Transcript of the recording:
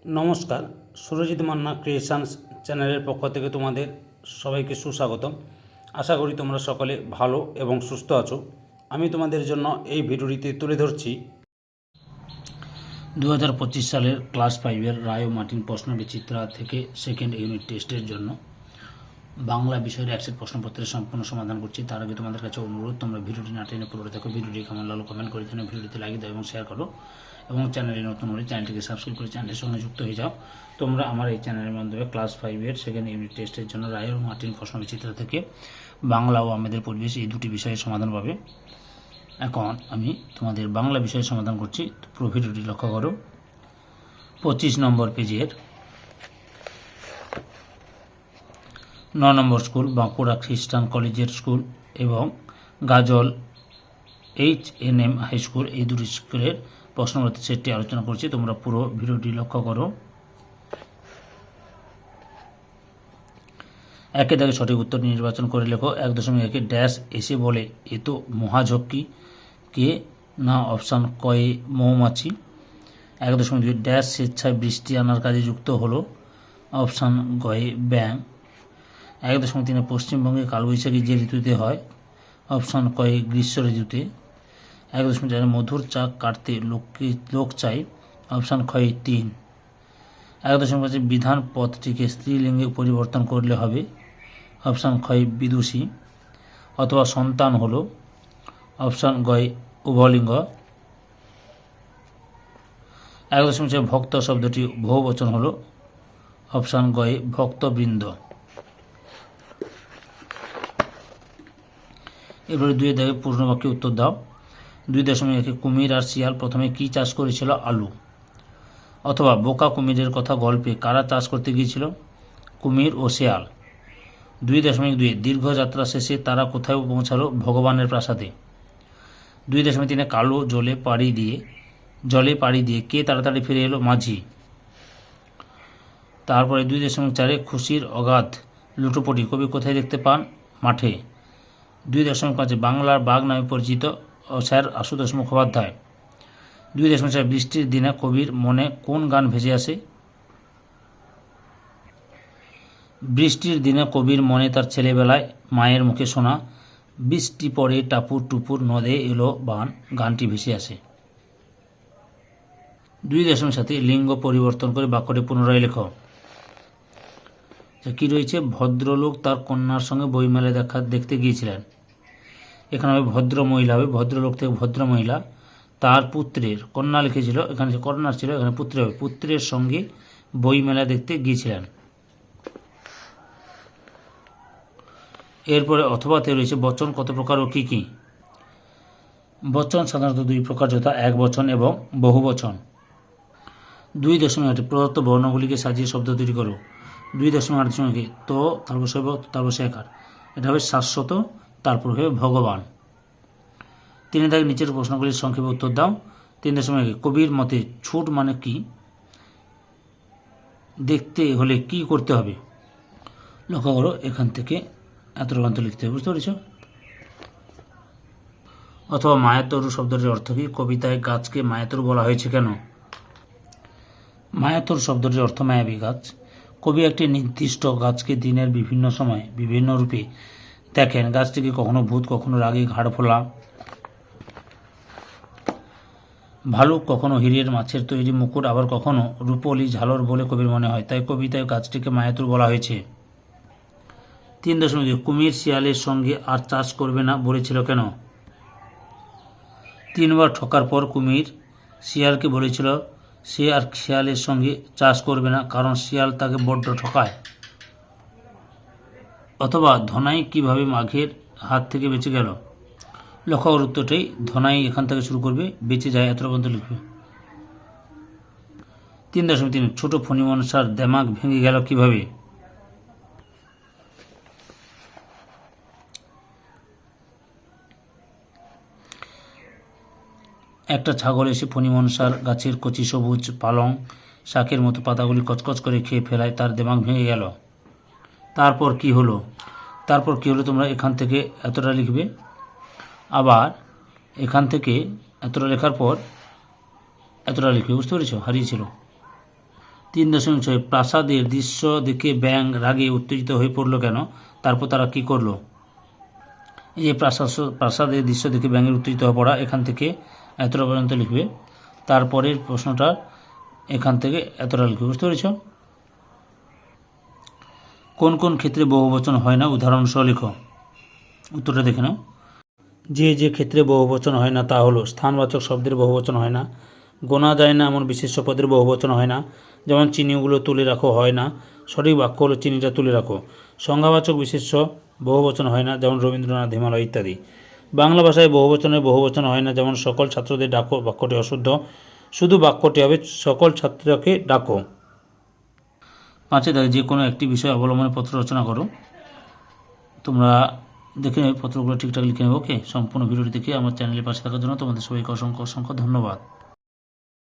নমস্কার, সুরজিৎ মান্না ক্রিয়েশনস চ্যানেলের পক্ষ থেকে তোমাদের সবাইকে সুস্বাগতম। আশা করি তোমরা সকলে ভালো এবং সুস্থ আছো। আমি তোমাদের জন্য এই ভিডিওটিতে তুলে ধরছি 2025 সালের ক্লাস 5-এর রায় ও মার্টিন প্রশ্নবিচিত্রা থেকে সেকেন্ড ইউনিট টেস্টের জন্য বাংলা বিষয়ের একসেট প্রশ্নপত্রের সম্পূর্ণ সমাধান করছি। তার আগে তোমাদের কাছে অনুরোধ, তোমরা ভিডিওটি না টেনে পুরো দেখো। ভিডিওটি কেমন লাগলো কমেন্ট করে জানাও, ভিডিওটিতে লাইক দাও এবং শেয়ার করো, এবং চ্যানেলে নতুন হলে চ্যানেলটিকে সাবস্ক্রাইব করে চ্যানেলের সঙ্গে যুক্ত হয়ে যাও। তোমরা আমার এই চ্যানেলের মাধ্যমে ক্লাস 5-এর সেকেন্ড ইউনিট টেস্টের জন্য রায় ও মার্টিন প্রশ্নবিচিত্রা থেকে বাংলা ও আমাদের পরিবেশ এই দুটি বিষয়ের সমাধান পাবে। এখন আমি তোমাদের বাংলা বিষয়ের সমাধান করছি, পুরো ভিডিওটি লক্ষ্য করো। 25 নম্বর পেজের 9 নম্বর স্কুল বাঁকুড়া খ্রিস্টান কলেজের স্কুল এবং গাজল HNM হাই স্কুল, এই দুটি স্কুলের প্রশ্নপত্রের সেটটি আলোচনা করছি। তোমরা পুরো ভিডিওটি লক্ষ্য করো। একে থেকে সঠিক উত্তর নির্বাচন করে লেখো। 1.1 ড্যাশ এসে বলে এ তো মহাঝক্কি, কে না অপশান কয়ে মৌমাছি। 1.2 ড্যাশ স্বেচ্ছায় বৃষ্টি আনার কাজে যুক্ত হলো, অপশান গয়ে ব্যাং। 1.3 পশ্চিমবঙ্গে কালবৈশাখী যে ঋতুতে হয়, অপশান কয়ে গ্রীষ্ম ঋতুতে। 1.4 মধুর চাক কাটতে লোক চাই, অপশান ক্ষয় 3। 1.5 বিধান পদটিকে স্ত্রীলিঙ্গে পরিবর্তন করলে হবে, অপশান ক্ষয় বিদুষী অথবা সন্তান হলো, অপশান গয় উভলিঙ্গ। 1.6 ভক্ত শব্দটি বহুবচন হলো, অপশান গয়ে ভক্তবৃন্দ। এবারে 2 দেখে পূর্ণ বাক্যে উত্তর দাও। 2.1 কুমির আর শিয়াল প্রথমে কি চাষ করেছিল? আলু। অথবা বোকা কুমিরের কথা গল্পে কারা চাষ করতে গিয়েছিল? কুমির ও শেয়াল। 2.2 দীর্ঘ যাত্রা শেষে তারা কোথায় পৌঁছালো? ভগবানের প্রাসাদে। 2.3 কালো জলে পাড়ি দিয়ে কে তাড়াতাড়ি ফিরে এলো? মাঝি। তারপরে 2.4 খুশির অগাধ লুটোপুটি কবি কোথায় দেখতে পান? মাঠে। 2.5 বাংলার বাঘ নামে পরিচিত স্যার আশুতোষ মুখোপাধ্যায়। 2.4 বৃষ্টির দিনে কবির মনে কোন গান ভেসে আসে? বৃষ্টির দিনে কবির মনে তার ছেলেবেলায় মায়ের মুখে শোনা বৃষ্টি পড়ে টাপুর টুপুর নদে এলো বান গানটি ভেসে আসে। 2.7 লিঙ্গ পরিবর্তন করে বাক্যটি পুনরায় লেখো। কি রয়েছে? ভদ্রলোক তার কন্যার সঙ্গে বইমেলায় দেখতে গিয়েছিলেন। এখানে হবে ভদ্র মহিলা, হবে ভদ্রলোক থেকে ভদ্র মহিলা। তার পুত্রের, কন্যা লিখেছিল, এখানে যে কন্যার ছিল এখানে পুত্র হবে, পুত্রের সঙ্গে বইমেলা দেখতে গিয়েছিলেন। এরপরে অথবাতে রয়েছে বচন কত প্রকার ও কী কী? বচন সাধারণত 2 প্রকার, যথা এক বচন এবং বহু বচন। 2.8 প্রদত্ত বর্ণগুলিকে সাজিয়ে শব্দ তৈরি করো। 2.8 তো তারপর শেখার, এটা হবে শাশ্বত, তারপর হবে ভগবান। 3 থেকে নিচের প্রশ্নগুলির সংক্ষেপে উত্তর দাও। 3.1 কবির মতে ছুট মানে কি? দেখতে হলে কি করতে হবে? লক্ষ্য করো, এখান থেকে এত গ্রন্থ লিখতে হবে, বুঝতে পেরেছ? অথবা মায়াতরু শব্দটির অর্থ কি? কবিতায় গাছকে মায়াতরু বলা হয়েছে কেন? মায়াতরু শব্দটির অর্থ মায়াবী গাছ। কবি একটি নির্দিষ্ট গাছকে দিনের বিভিন্ন সময় বিভিন্ন রূপে দেখেন। গাছটিকে কখনো ভূত, কখনো রাগী ঘাড় ফোলা ভালুক, কখনো হীরের মাছের তৈরি মুকুট, আবার কখনো রূপলি ঝালর বলে কবির মনে হয়, তাই কবিতায় গাছটিকে মায়াতুর বলা হয়েছে। 3.2 কুমির শিয়ালের সঙ্গে আর চাষ করবে না বলেছিল কেন? 3 বার ঠকার পর কুমির শিয়ালকে বলেছিল সে আর শিয়ালের সঙ্গে চাষ করবে না, কারণ শিয়াল তাকে বড্ড ঠকায়। অথবা ধনাই কিভাবে মাঘের হাত থেকে বেঁচে গেল? লক্ষ্য করার উত্তরটাই, ধনাই এখান থেকে শুরু করবে, বেঁচে যায় এত পর্যন্ত লিখবে। 3.3 ছোট ফণিমনসার দেমাগ ভেঙে গেল কিভাবে? একটা ছাগল এসে ফণিমনসার গাছের কচি সবুজ পালং শাকের মতো পাতাগুলি কচকচ করে খেয়ে ফেলায় তার দেমাগ ভেঙে গেল। তারপর কি হলো? তোমরা এখান থেকে এতটা লিখবে, আবার এখান থেকে এতটা লেখার পর এতটা লিখবে, বুঝতে পেরেছ? হারিয়েছিল। 3.6 প্রাসাদের দৃশ্য দেখে ব্যাঙ রাগে উত্তেজিত হয়ে পড়লো কেন? তারপর তারা কি করলো? এই যে প্রাসাদের দৃশ্য দেখে ব্যাঙের উত্তেজিত হয়ে পড়া, এখান থেকে এতটা পর্যন্ত লিখবে। তারপরের প্রশ্নটা এখান থেকে এতটা লিখবে। বুঝতে পেরেছ? কোন কোন ক্ষেত্রে বহুবচন হয় না উদাহরণ সহ লিখো। উত্তরটা দেখে নাও। যে যে ক্ষেত্রে বহুবচন হয় না তা হলো: স্থানবাচক শব্দের বহুবচন হয় না, গোনা যায় না এমন বিশেষ্য পদের বহুবচন হয় না, যেমন চিনিগুলো তুলে রাখো হয় না, সঠিক বাক্য হলো চিনিটা তুলে রাখো। সংজ্ঞাবাচক বিশেষ্য বহুবচন হয় না, যেমন রবীন্দ্রনাথ, হিমালয় ইত্যাদি। বাংলা ভাষায় বহুবচন হয় না, যেমন সকল ছাত্রদের ডাকো, বাক্যটি অশুদ্ধ, শুধু বাক্যটি হবে সকল ছাত্রকে ডাকো। 5 দাগে যে কোনো একটি বিষয় অবলম্বনে পত্র রচনা করো। তোমরা দেখে নেবে পত্রগুলো ঠিকঠাক লিখে নেবে। ওকে, সম্পূর্ণ ভিডিওটি দেখে আমার চ্যানেলের পাশে থাকার জন্য তোমাদের সবাইকে অসংখ্য অসংখ্য ধন্যবাদ।